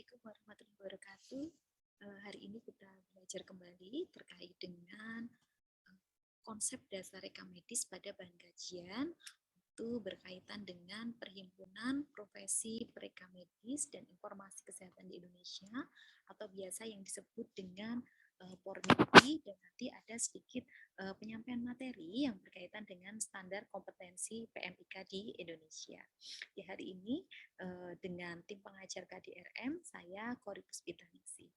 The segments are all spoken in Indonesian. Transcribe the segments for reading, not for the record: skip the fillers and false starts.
Assalamualaikum warahmatullahi wabarakatuh. Hari ini kita belajar kembali terkait dengan konsep dasar rekam medis pada bahan kajian itu berkaitan dengan Perhimpunan Profesi Perekam Medis dan Informasi Kesehatan di Indonesia atau biasa yang disebut dengan Pormiki, dan nanti ada sedikit penyampaian materi yang berkaitan dengan standar kompetensi PMIK di Indonesia. Di hari ini dengan tim pengajar KDRM, saya Kori Puspitanisi.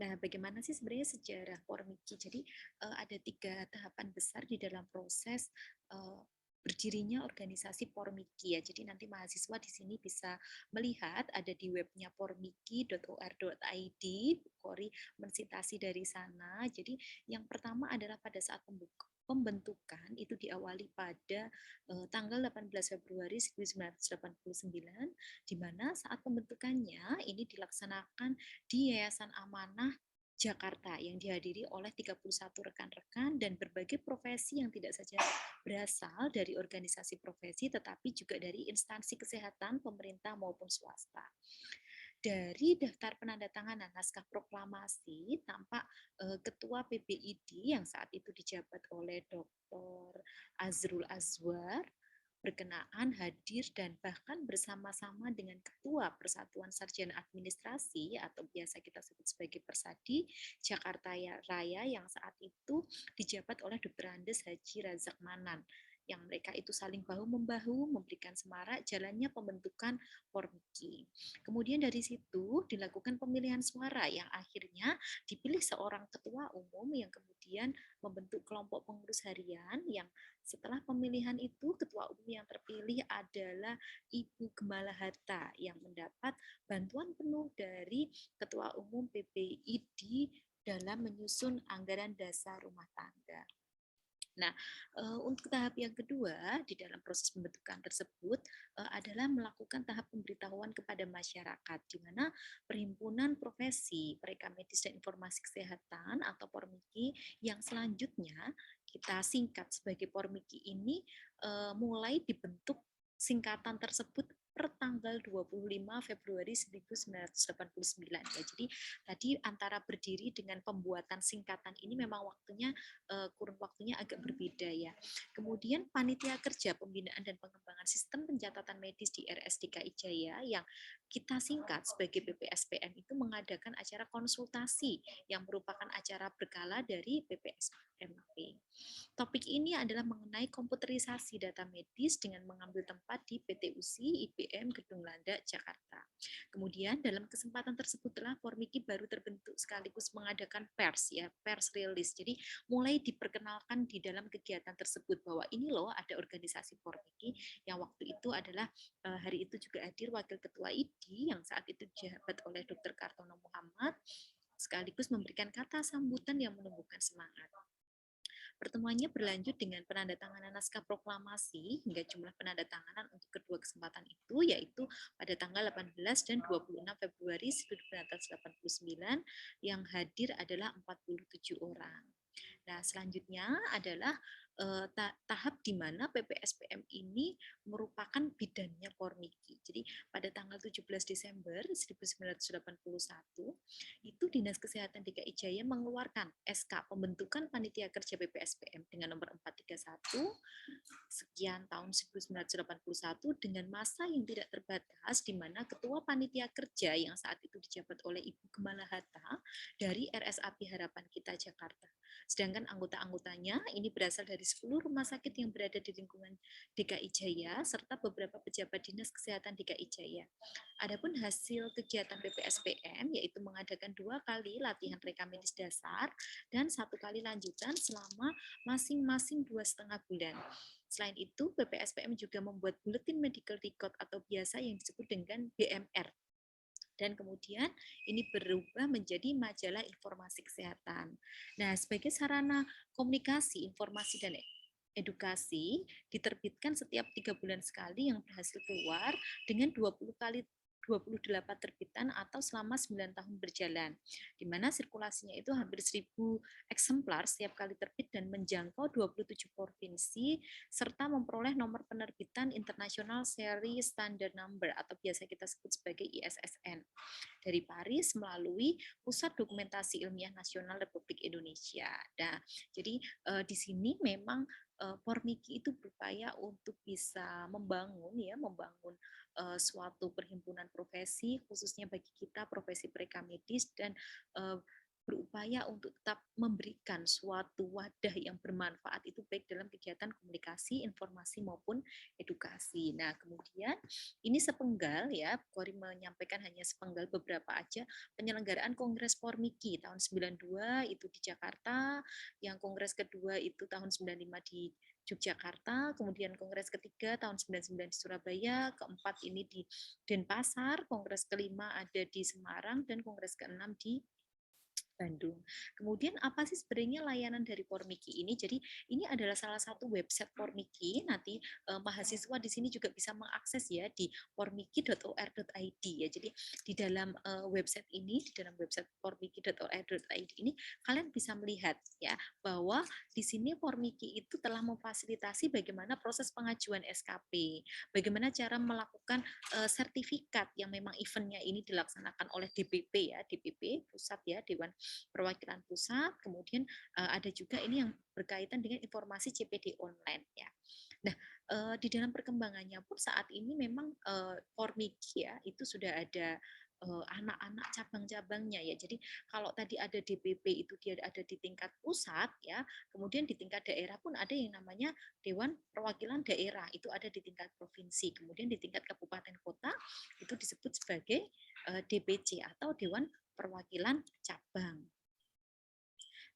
Nah, bagaimana sih sebenarnya sejarah Pormiki? Jadi ada 3 tahapan besar di dalam proses berdirinya organisasi Pormiki ya. Jadi nanti mahasiswa di sini bisa melihat ada di webnya pormiki.or.id, Kori mensitasi dari sana. Jadi yang pertama adalah pada saat pembentukan itu diawali pada tanggal 18 Februari 1989, di mana saat pembentukannya ini dilaksanakan di Yayasan Amanah Jakarta yang dihadiri oleh 31 rekan-rekan dan berbagai profesi yang tidak saja berasal dari organisasi profesi tetapi juga dari instansi kesehatan, pemerintah maupun swasta. Dari daftar penandatanganan naskah proklamasi tampak Ketua PBID yang saat itu dijabat oleh Dr. Azrul Azwar berkenaan hadir dan bahkan bersama-sama dengan Ketua Persatuan Sarjana Administrasi atau biasa kita sebut sebagai Persadi Jakarta Raya yang saat itu dijabat oleh Dr. Andes Haji Razak Manan, yang mereka itu saling bahu-membahu memberikan semarak jalannya pembentukan Pormiki. Kemudian dari situ dilakukan pemilihan suara yang akhirnya dipilih seorang ketua umum yang kemudian membentuk kelompok pengurus harian yang setelah pemilihan itu, ketua umum yang terpilih adalah Ibu Gemala Hatta yang mendapat bantuan penuh dari ketua umum PBID dalam menyusun anggaran dasar rumah tangga. Nah, untuk tahap yang kedua di dalam proses pembentukan tersebut adalah melakukan tahap pemberitahuan kepada masyarakat, di mana Perhimpunan Profesi Perekam Medis dan Informasi Kesehatan atau Pormiki yang selanjutnya kita singkat sebagai Pormiki ini mulai dibentuk singkatan tersebut per tanggal 25 Februari 1989 ya. Jadi tadi antara berdiri dengan pembuatan singkatan ini memang waktunya kurun waktunya agak berbeda ya. Kemudian panitia kerja pembinaan dan pengembangan sistem pencatatan medis di RSDKI Jaya yang kita singkat sebagai BPSPM itu mengadakan acara konsultasi yang merupakan acara berkala dari BPSMP. Topik ini adalah mengenai komputerisasi data medis dengan mengambil tempat di PT USI IBM Gedung Landak, Jakarta. Kemudian dalam kesempatan tersebutlah Pormiki baru terbentuk sekaligus mengadakan pers ya, pers rilis. Jadi mulai diperkenalkan di dalam kegiatan tersebut bahwa ini loh ada organisasi Pormiki yang waktu itu adalah hari itu juga hadir Wakil Ketua ID yang saat itu dijabat oleh Dr. Kartono Muhammad sekaligus memberikan kata sambutan yang menumbuhkan semangat. Pertemuannya berlanjut dengan penandatanganan naskah proklamasi hingga jumlah penandatanganan untuk kedua kesempatan itu yaitu pada tanggal 18 dan 26 Februari 1989 yang hadir adalah 47 orang. Nah, selanjutnya adalah tahap di mana PPSPM ini merupakan bidannya Pormiki. Jadi pada tanggal 17 Desember 1981 itu Dinas Kesehatan DKI Jaya mengeluarkan SK pembentukan panitia kerja PPSPM dengan nomor 431 sekian tahun 1981 dengan masa yang tidak terbatas di mana ketua panitia kerja yang saat itu dijabat oleh Ibu Gemala Hatta dari RSAP Harapan Kita Jakarta. Sedangkan anggota-anggotanya ini berasal dari 10 rumah sakit yang berada di lingkungan DKI Jaya serta beberapa pejabat Dinas Kesehatan DKI Jaya. Adapun hasil kegiatan PPSPM yaitu mengadakan 2 kali latihan rekam medis dasar dan 1 kali lanjutan selama masing-masing 2,5 bulan. Selain itu, PPSPM juga membuat Bulletin Medical Record atau biasa yang disebut dengan BMR. Dan kemudian ini berubah menjadi majalah informasi kesehatan. Nah, sebagai sarana komunikasi, informasi, dan edukasi diterbitkan setiap 3 bulan sekali yang berhasil keluar dengan 20 kali 28 terbitan atau selama 9 tahun berjalan, di mana sirkulasinya itu hampir 1.000 eksemplar setiap kali terbit dan menjangkau 27 provinsi, serta memperoleh nomor penerbitan International Seri Standard Number atau biasa kita sebut sebagai ISSN dari Paris melalui Pusat Dokumentasi Ilmiah Nasional Republik Indonesia. Nah, jadi di sini memang Pormiki itu berupaya untuk bisa membangun suatu perhimpunan profesi, khususnya bagi kita profesi mereka medis, dan berupaya untuk tetap memberikan suatu wadah yang bermanfaat itu baik dalam kegiatan komunikasi, informasi maupun edukasi. Nah, kemudian ini sepenggal ya, Kori menyampaikan hanya sepenggal beberapa aja penyelenggaraan Kongres Pormiki tahun 92 itu di Jakarta, yang kongres kedua itu tahun 95 di Yogyakarta, kemudian kongres ketiga tahun 99 di Surabaya, keempat ini di Denpasar, kongres kelima ada di Semarang, dan kongres keenam di Bandung. Kemudian apa sih sebenarnya layanan dari Pormiki ini? Jadi ini adalah salah satu website Pormiki. Nanti mahasiswa di sini juga bisa mengakses ya di pormiki.or.id ya. Jadi di dalam website ini, di dalam website pormiki.or.id ini kalian bisa melihat ya bahwa di sini Pormiki itu telah memfasilitasi bagaimana proses pengajuan SKP, bagaimana cara melakukan sertifikat yang memang eventnya ini dilaksanakan oleh DPP ya, DPP pusat ya, Dewan Perwakilan Pusat, kemudian ada juga ini yang berkaitan dengan informasi CPD online ya. Nah, di dalam perkembangannya pun saat ini memang Formiki ya itu sudah ada anak-anak cabang-cabangnya ya. Jadi kalau tadi ada DPP itu dia ada di tingkat pusat ya, kemudian di tingkat daerah pun ada yang namanya Dewan Perwakilan Daerah, itu ada di tingkat provinsi. Kemudian di tingkat kabupaten kota itu disebut sebagai DPC atau Dewan Perwakilan Cabang.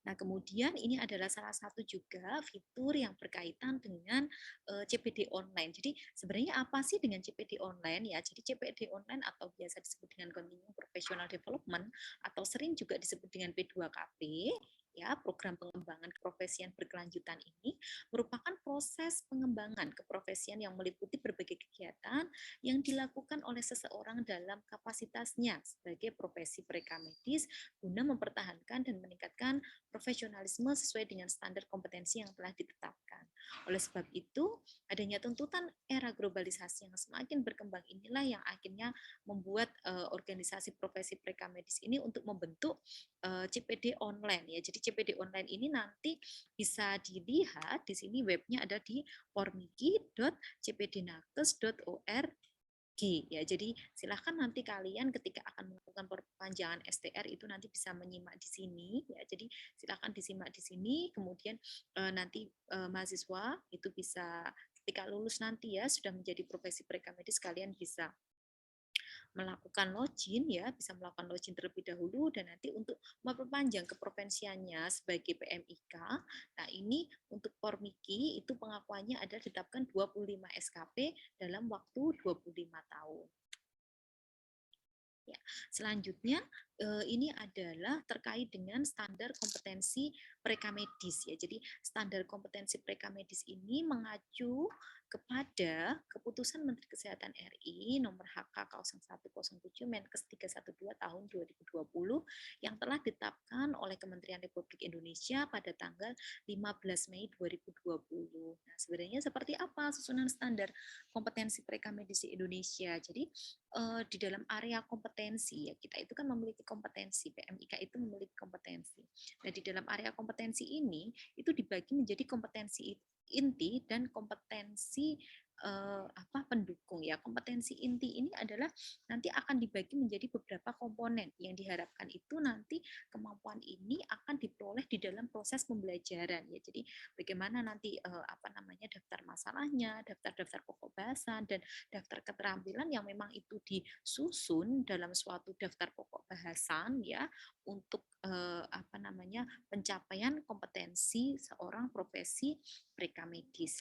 Nah, kemudian ini adalah salah satu juga fitur yang berkaitan dengan CPD online. Jadi sebenarnya apa sih dengan CPD online ya? Jadi CPD online atau biasa disebut dengan Continuing Professional Development atau sering juga disebut dengan P2KP ya, program pengembangan keprofesian berkelanjutan ini merupakan proses pengembangan keprofesian yang meliputi berbagai kegiatan yang dilakukan oleh seseorang dalam kapasitasnya sebagai profesi mereka medis guna mempertahankan dan meningkatkan profesionalisme sesuai dengan standar kompetensi yang telah ditetapkan. Oleh sebab itu, adanya tuntutan era globalisasi yang semakin berkembang inilah yang akhirnya membuat organisasi profesi mereka medis ini untuk membentuk CPD online ya. Jadi CPD online ini nanti bisa dilihat di sini webnya ada di pormiki.cpdnakes.org ya. Jadi silahkan nanti kalian ketika akan melakukan perpanjangan STR itu nanti bisa menyimak di sini ya. Jadi silahkan disimak di sini, kemudian nanti mahasiswa itu bisa ketika lulus nanti ya sudah menjadi profesi mereka medis, kalian bisa melakukan login ya, bisa melakukan login terlebih dahulu dan nanti untuk memperpanjang keprofesiannya sebagai PMIK. Nah, ini untuk Pormiki itu pengakuannya ada ditetapkan 25 SKP dalam waktu 25 tahun. Ya, selanjutnya ini adalah terkait dengan standar kompetensi preka medis ya. Jadi standar kompetensi preka medis ini mengacu kepada keputusan Menteri Kesehatan RI nomor HK 0107 Menkes 312 tahun 2020 yang telah ditetapkan oleh Kementerian Republik Indonesia pada tanggal 15 Mei 2020. Nah, sebenarnya seperti apa susunan standar kompetensi preka medis di Indonesia? Jadi di dalam area kompetensi ya kita itu kan memiliki kompetensi, PMIK itu memiliki kompetensi. Nah, di dalam area kompetensi ini itu dibagi menjadi kompetensi inti dan kompetensi pendukung ya. Kompetensi inti ini adalah nanti akan dibagi menjadi beberapa komponen yang diharapkan itu nanti kemampuan ini akan diperoleh di dalam proses pembelajaran ya. Jadi bagaimana nanti daftar masalahnya, daftar-daftar pokok bahasan dan daftar keterampilan yang memang itu disusun dalam suatu daftar pokok bahasan ya untuk pencapaian kompetensi seorang profesi mereka medis.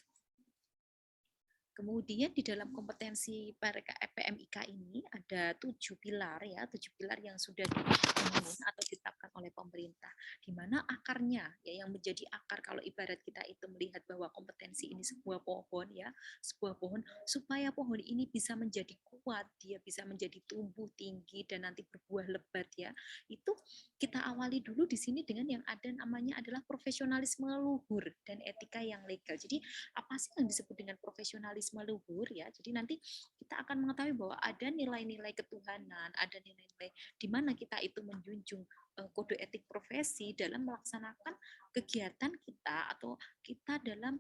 Kemudian di dalam kompetensi PMIK ini ada 7 pilar ya, 7 pilar yang sudah dibangun atau ditetapkan oleh pemerintah. Di mana akarnya ya yang menjadi akar kalau ibarat kita itu melihat bahwa kompetensi ini sebuah pohon ya, sebuah pohon supaya pohon ini bisa menjadi kuat, dia bisa menjadi tumbuh tinggi dan nanti berbuah lebat ya. Itu kita awali dulu di sini dengan yang ada namanya adalah profesionalisme luhur dan etika yang legal. Jadi apa sih yang disebut dengan profesionalisme luhur ya. Jadi nanti kita akan mengetahui bahwa ada nilai-nilai ketuhanan, ada nilai-nilai di mana kita itu menjunjung kode etik profesi dalam melaksanakan kegiatan kita atau kita dalam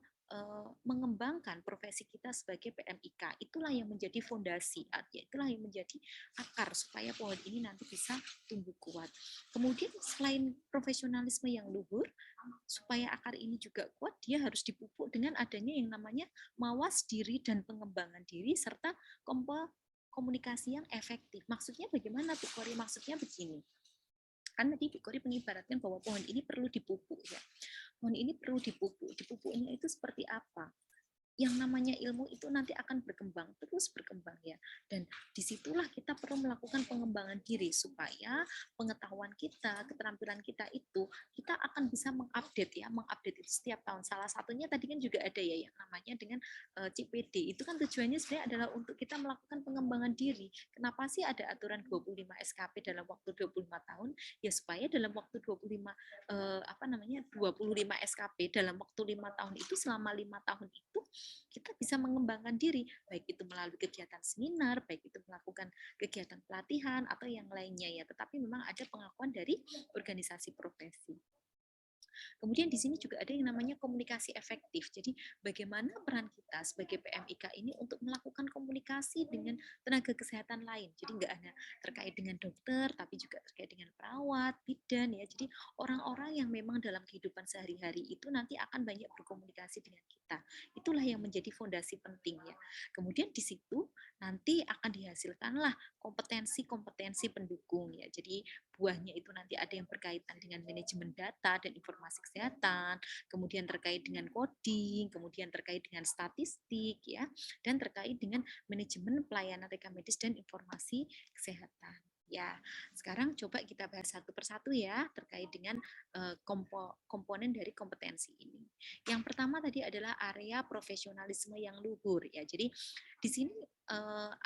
mengembangkan profesi kita sebagai PMIK. Itulah yang menjadi fondasi, itulah yang menjadi akar supaya pohon ini nanti bisa tumbuh kuat. Kemudian selain profesionalisme yang luhur, supaya akar ini juga kuat, dia harus dipupuk dengan adanya yang namanya mawas diri dan pengembangan diri serta komunikasi yang efektif. Maksudnya bagaimana, Bu Kori? Maksudnya begini. Kan tadi Bu Kori mengibaratkan bahwa pohon ini perlu dipupuk ya. Pohon ini perlu dipupuk. Dipupuknya itu seperti apa? Yang namanya ilmu itu nanti akan berkembang, terus berkembang ya. Dan disitulah kita perlu melakukan pengembangan diri supaya pengetahuan kita, keterampilan kita itu, kita akan bisa mengupdate ya, mengupdate itu setiap tahun. Salah satunya tadi kan juga ada ya yang namanya dengan CPD. Itu kan tujuannya sebenarnya adalah untuk kita melakukan pengembangan diri. Kenapa sih ada aturan 25 SKP dalam waktu 25 tahun? Ya supaya dalam waktu 25 25 SKP dalam waktu 5 tahun itu, selama 5 tahun itu kita bisa mengembangkan diri, baik itu melalui kegiatan seminar, baik itu melakukan kegiatan pelatihan atau yang lainnya ya. Tetapi memang ada pengakuan dari organisasi profesi. Kemudian di sini juga ada yang namanya komunikasi efektif. Jadi bagaimana peran kita sebagai PMIK ini untuk melakukan komunikasi dengan tenaga kesehatan lain. Jadi nggak hanya terkait dengan dokter, tapi juga terkait dengan perawat, bidan ya. Jadi orang-orang yang memang dalam kehidupan sehari-hari itu nanti akan banyak berkomunikasi dengan kita. Itulah yang menjadi fondasi penting ya. Kemudian di situ nanti akan dihasilkanlah kompetensi-kompetensi pendukung ya. Jadi buahnya itu nanti ada yang berkaitan dengan manajemen data dan informasi kesehatan, kemudian terkait dengan coding, kemudian terkait dengan statistik ya, dan terkait dengan manajemen pelayanan rekam medis dan informasi kesehatan. Ya, sekarang coba kita bahas satu persatu ya terkait dengan komponen dari kompetensi ini. Yang pertama tadi adalah area profesionalisme yang luhur ya. Jadi di sini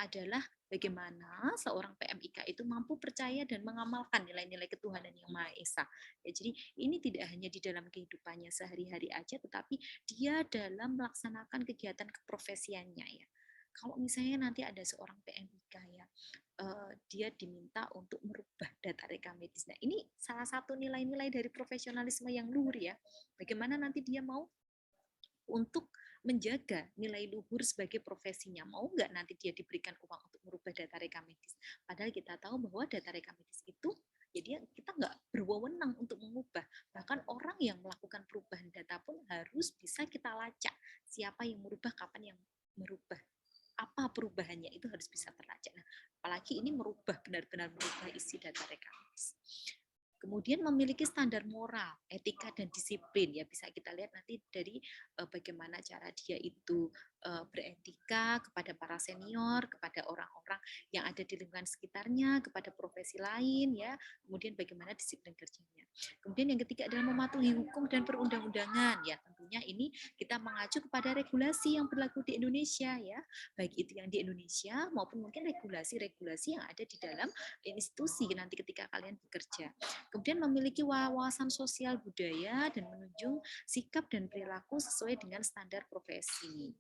adalah bagaimana seorang PMIK itu mampu percaya dan mengamalkan nilai-nilai ketuhanan yang Maha Esa. Ya, jadi ini tidak hanya di dalam kehidupannya sehari-hari aja, tetapi dia dalam melaksanakan kegiatan keprofesiannya ya. Kalau misalnya nanti ada seorang PMIK ya, dia diminta untuk merubah data rekam medis. Nah, ini salah satu nilai-nilai dari profesionalisme yang luhur ya. Bagaimana nanti dia mau untuk menjaga nilai luhur sebagai profesinya. Mau nggak nanti dia diberikan uang untuk merubah data rekam medis? Padahal kita tahu bahwa data rekam medis itu jadi kita nggak berwenang untuk mengubah. Bahkan orang yang melakukan perubahan data pun harus bisa kita lacak siapa yang merubah, kapan yang merubah, apa perubahannya itu harus bisa terlacak. Nah, apalagi ini merubah, benar-benar merubah isi data rekam medis. Kemudian memiliki standar moral, etika dan disiplin ya, bisa kita lihat nanti dari bagaimana cara dia itu beretika kepada para senior, kepada orang-orang yang ada di lingkungan sekitarnya, kepada profesi lain ya. Kemudian bagaimana disiplin kerjanya. Kemudian yang ketiga adalah mematuhi hukum dan perundang-undangan ya. Tentunya ini kita mengacu kepada regulasi yang berlaku di Indonesia ya, baik itu yang di Indonesia maupun mungkin regulasi-regulasi yang ada di dalam institusi nanti ketika kalian bekerja. Kemudian memiliki wawasan sosial budaya dan menunjung sikap dan perilaku sesuai dengan standar profesi.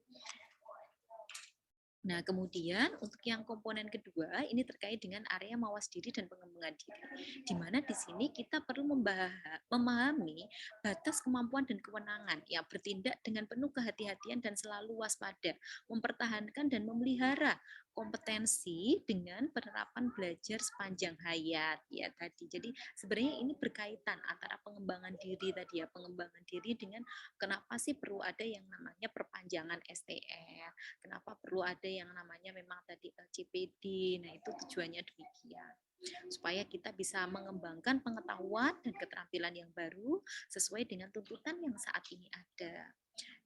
Nah, kemudian untuk yang komponen kedua, ini terkait dengan area mawas diri dan pengembangan diri. Di mana di sini kita perlu memahami batas kemampuan dan kewenangan, yang bertindak dengan penuh kehati-hatian dan selalu waspada, mempertahankan dan memelihara kompetensi dengan penerapan belajar sepanjang hayat ya tadi. Jadi sebenarnya ini berkaitan antara pengembangan diri tadi ya, pengembangan diri dengan kenapa sih perlu ada yang namanya perpanjangan STR, kenapa perlu ada yang namanya memang tadi CPD. Nah, itu tujuannya demikian. Supaya kita bisa mengembangkan pengetahuan dan keterampilan yang baru sesuai dengan tuntutan yang saat ini ada.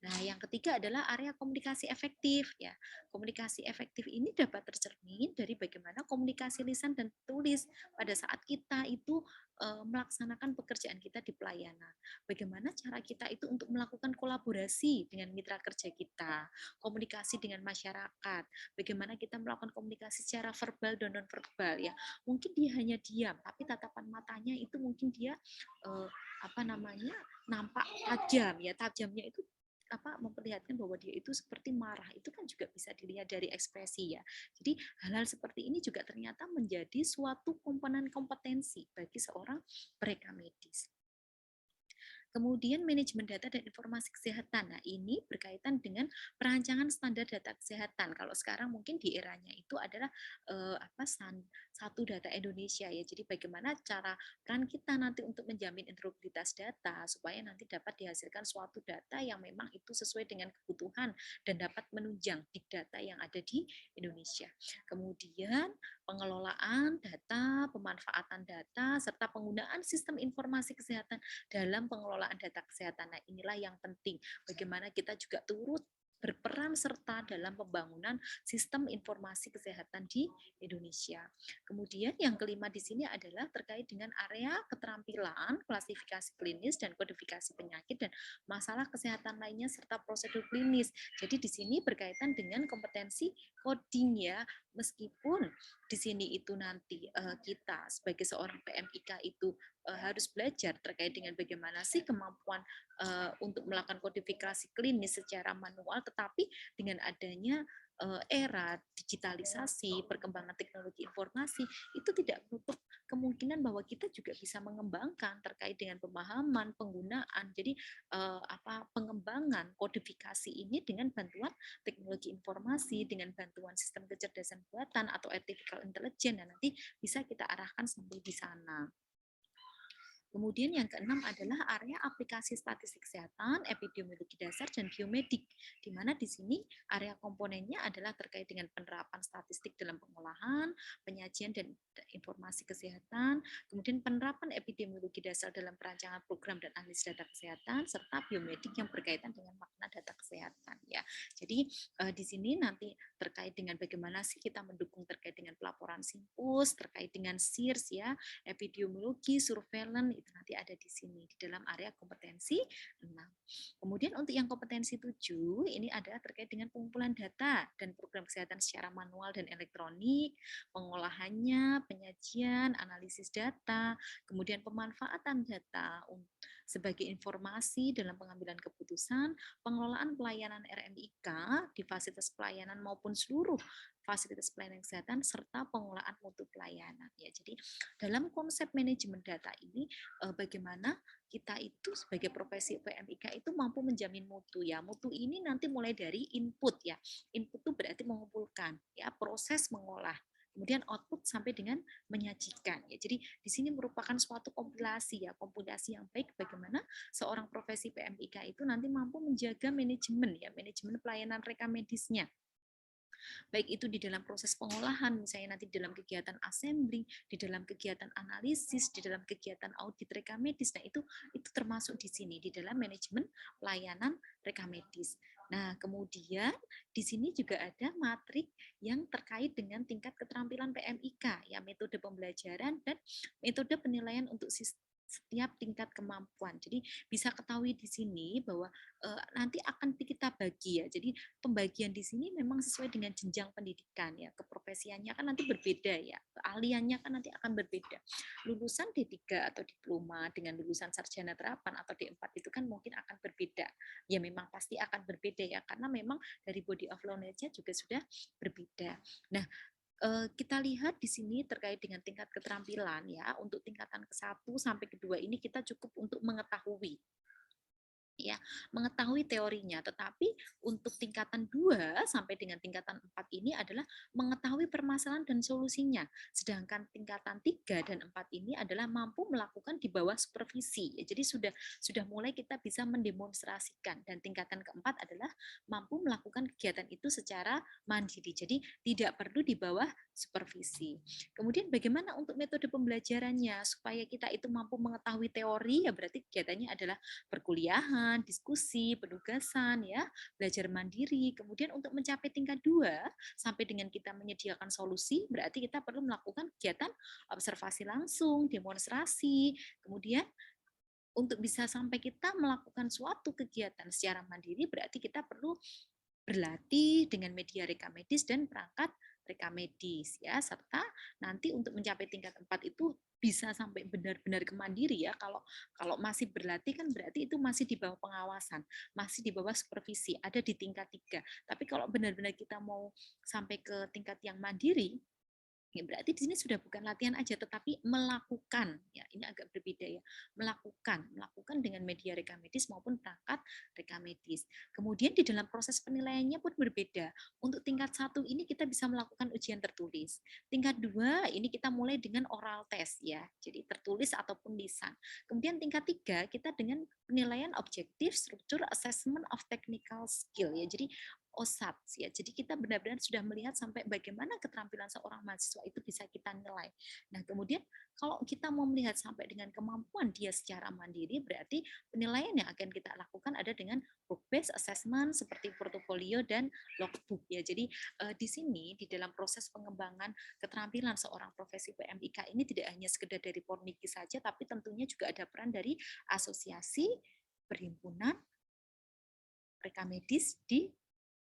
Nah, yang ketiga adalah area komunikasi efektif ya. Komunikasi efektif ini dapat tercermin dari bagaimana komunikasi lisan dan tulis pada saat kita itu melaksanakan pekerjaan kita di pelayanan. Bagaimana cara kita itu untuk melakukan kolaborasi dengan mitra kerja kita, komunikasi dengan masyarakat, bagaimana kita melakukan komunikasi secara verbal dan non verbal ya. Mungkin dia hanya diam, tapi tatapan matanya itu mungkin dia eh, apa namanya nampak tajam ya, tajamnya itu memperlihatkan bahwa dia itu seperti marah, itu kan juga bisa dilihat dari ekspresi ya. Jadi hal-hal seperti ini juga ternyata menjadi suatu komponen kompetensi bagi seorang mereka medis. Kemudian manajemen data dan informasi kesehatan. Nah, ini berkaitan dengan perancangan standar data kesehatan. Kalau sekarang mungkin di eranya itu adalah satu data Indonesia ya. Jadi bagaimana cara peran kita nanti untuk menjamin integritas data supaya nanti dapat dihasilkan suatu data yang memang itu sesuai dengan kebutuhan dan dapat menunjang big data yang ada di Indonesia. Kemudian pengelolaan data, pemanfaatan data, serta penggunaan sistem informasi kesehatan dalam pengelolaan data kesehatan. Nah, inilah yang penting. Bagaimana kita juga turut berperan serta dalam pembangunan sistem informasi kesehatan di Indonesia. Kemudian yang kelima di sini adalah terkait dengan area keterampilan, klasifikasi klinis dan kodifikasi penyakit dan masalah kesehatan lainnya serta prosedur klinis. Jadi di sini berkaitan dengan kompetensi coding ya, meskipun di sini itu nanti kita sebagai seorang PMIK itu harus belajar terkait dengan bagaimana sih kemampuan untuk melakukan kodifikasi klinis secara manual, tetapi dengan adanya era digitalisasi, perkembangan teknologi informasi, itu tidak menutup kemungkinan bahwa kita juga bisa mengembangkan terkait dengan pemahaman, penggunaan, jadi pengembangan kodifikasi ini dengan bantuan teknologi informasi, dengan bantuan sistem kecerdasan buatan atau artificial intelligence, dan nanti bisa kita arahkan sampai di sana. Kemudian yang keenam adalah area aplikasi statistik kesehatan, epidemiologi dasar, dan biomedik, di mana di sini area komponennya adalah terkait dengan penerapan statistik dalam pengolahan, penyajian dan informasi kesehatan, kemudian penerapan epidemiologi dasar dalam perancangan program dan analisis data kesehatan, serta biomedik yang berkaitan dengan makna data kesehatan. Ya, jadi di sini nanti terkait dengan bagaimana sih kita mendukung terkait dengan pelaporan SIMPUS, terkait dengan SIRS ya, epidemiologi, surveillance, itu nanti ada di sini di dalam area kompetensi 6. Kemudian untuk yang kompetensi 7 ini adalah terkait dengan pengumpulan data dan program kesehatan secara manual dan elektronik, pengolahannya, penyajian, analisis data, kemudian pemanfaatan data sebagai informasi dalam pengambilan keputusan, pengelolaan pelayanan RMIK di fasilitas pelayanan maupun seluruh fasilitas pelayanan kesehatan, serta pengolahan mutu pelayanan. Ya, jadi dalam konsep manajemen data ini bagaimana kita itu sebagai profesi PMIK itu mampu menjamin mutu ya. Mutu ini nanti mulai dari input ya. Input itu berarti mengumpulkan ya, proses mengolah. Kemudian output sampai dengan menyajikan ya. Jadi di sini merupakan suatu kompilasi ya, kompilasi yang baik bagaimana seorang profesi PMIK itu nanti mampu menjaga manajemen ya, manajemen pelayanan reka medisnya, baik itu di dalam proses pengolahan, misalnya nanti di dalam kegiatan assembly, di dalam kegiatan analisis, di dalam kegiatan audit reka medis. Nah, itu termasuk di sini di dalam manajemen pelayanan reka medis. Nah, kemudian di sini juga ada matrik yang terkait dengan tingkat keterampilan PMIK, ya, metode pembelajaran dan metode penilaian untuk setiap tingkat kemampuan. Jadi bisa ketahui di sini bahwa nanti akan kita bagi ya. Jadi pembagian di sini memang sesuai dengan jenjang pendidikan ya. Keprofesiannya kan nanti berbeda ya. Keahliannya kan nanti akan berbeda. Lulusan D3 atau diploma dengan lulusan sarjana terapan atau D4 itu kan mungkin akan berbeda. Ya memang pasti akan berbeda ya, karena memang dari body of knowledge-nya juga sudah berbeda. Nah, kita lihat di sini terkait dengan tingkat keterampilan ya. Untuk tingkatan ke-1 sampai ke-2 ini kita cukup untuk mengetahui ya, mengetahui teorinya, tetapi untuk tingkatan 2 sampai dengan tingkatan 4 ini adalah mengetahui permasalahan dan solusinya. Sedangkan tingkatan 3 dan 4 ini adalah mampu melakukan di bawah supervisi. Ya, jadi sudah mulai kita bisa mendemonstrasikan, dan tingkatan keempat adalah mampu melakukan kegiatan itu secara mandiri. Jadi tidak perlu di bawah supervisi. Kemudian bagaimana untuk metode pembelajarannya supaya kita itu mampu mengetahui teori, ya berarti kegiatannya adalah perkuliahan, pengalaman, diskusi, penugasan ya, belajar mandiri. Kemudian untuk mencapai tingkat 2 sampai dengan kita menyediakan solusi, berarti kita perlu melakukan kegiatan observasi langsung, demonstrasi. Kemudian untuk bisa sampai kita melakukan suatu kegiatan secara mandiri, berarti kita perlu berlatih dengan media reka medis dan perangkat reka medis ya, serta nanti untuk mencapai tingkat 4 itu bisa sampai benar-benar kemandiri ya. Kalau kalau masih berlatih kan berarti itu masih di bawah pengawasan, masih di bawah supervisi, ada di tingkat 3. Tapi kalau benar-benar kita mau sampai ke tingkat yang mandiri, ya, berarti di sini sudah bukan latihan aja, tetapi melakukan. Ya, ini agak berbeda ya. Melakukan dengan media reka medis maupun perangkat reka medis. Kemudian di dalam proses penilaiannya pun berbeda. Untuk tingkat 1 ini kita bisa melakukan ujian tertulis. Tingkat 2 ini kita mulai dengan oral test ya. Jadi tertulis ataupun lisan. Kemudian tingkat 3 kita dengan penilaian objektif struktur assessment of technical skill ya. Jadi OSAT ya. Jadi kita benar-benar sudah melihat sampai bagaimana keterampilan seorang mahasiswa itu bisa kita nilai. Nah, kemudian kalau kita mau melihat sampai dengan kemampuan dia secara mandiri, berarti penilaian yang akan kita lakukan ada dengan book based assessment seperti portofolio dan logbook ya. Jadi di sini di dalam proses pengembangan keterampilan seorang profesi PMIK ini tidak hanya sekedar dari Pormiki saja, tapi tentunya juga ada peran dari asosiasi, perhimpunan, reka medis di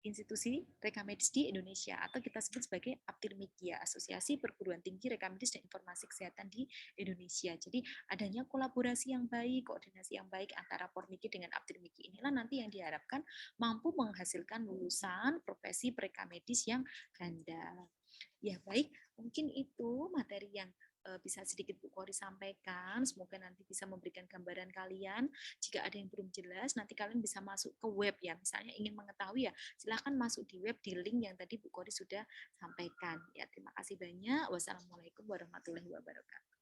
institusi reka medis di Indonesia atau kita sebut sebagai Aptirmikia, Asosiasi Perguruan Tinggi Reka Medis dan Informasi Kesehatan di Indonesia. Jadi adanya kolaborasi yang baik, koordinasi yang baik antara Pormiki dengan Aptirmiki inilah nanti yang diharapkan mampu menghasilkan lulusan profesi reka medis yang handal. Ya baik, mungkin itu materi yang bisa sedikit Bu Kori sampaikan. Semoga nanti bisa memberikan gambaran kalian. Jika ada yang belum jelas, nanti kalian bisa masuk ke web ya. Misalnya ingin mengetahui ya, silahkan masuk di web di link yang tadi Bu Kori sudah sampaikan. Ya, terima kasih banyak. Wassalamualaikum warahmatullahi wabarakatuh.